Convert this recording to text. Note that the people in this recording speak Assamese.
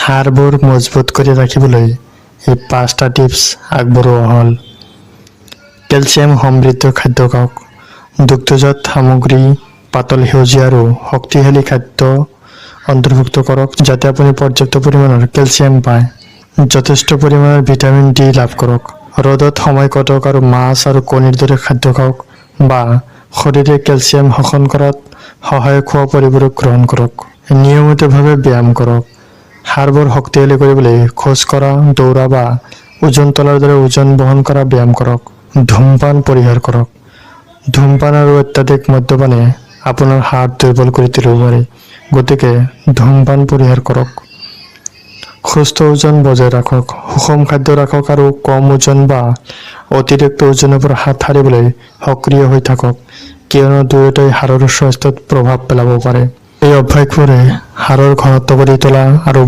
হাড়বোৰ মজবুত কৰি ৰাখিবলৈ এই 5টা টিপছ আগবঢ়োৱা হ'ল। কেলছিয়াম সমৃদ্ধ খাদ্য খাওক। দুগ্ধজাত সামগ্ৰী, পাতল সেউজীয়া আৰু শক্তিশালী খাদ্য অন্তৰ্ভুক্ত কৰক যাতে আপুনি পৰ্যাপ্ত পৰিমাণৰ কেলছিয়াম পায়। যথেষ্ট পৰিমাণৰ ভিটামিন ডি লাভ কৰক। ৰ'দত সময় কটাওক আৰু মাছ আৰু কণীৰ দৰে খাদ্য খাওক বা শৰীৰে কেলছিয়াম শোষণ কৰাত সহায়ক হোৱা পৰিপূৰক গ্ৰহণ কৰক। নিয়মিতভাৱে ব্যায়াম কৰক। হাড়বোৰ শক্তিশালী কৰিবলৈ খোজ কঢ়া, দৌৰা বা ওজন তোলাৰ দৰে ওজন বহন কৰা ব্যায়াম কৰক। ধূমপান পৰিহাৰ কৰক। ধূমপান আৰু অত্যাধিক মদ্যপানে আপোনাৰ হাড় দুৰ্বল কৰি তুলিব পাৰে, গতিকে ধূমপান পৰিহাৰ কৰক। সুস্থ ওজন বজাই ৰাখক। সুষম খাদ্য ৰাখক আৰু কম ওজন বা অতিৰিক্ত ওজনৰ পৰা হাত সাৰিবলৈ সক্ৰিয় হৈ থাকক, কিয়নো দুয়োটাই হাড়ৰ স্বাস্থ্যত প্ৰভাৱ পেলাব পাৰে। এই অভ্যাসবোৰে হাড়ৰ ঘনত্ব কৰি তোলা আৰু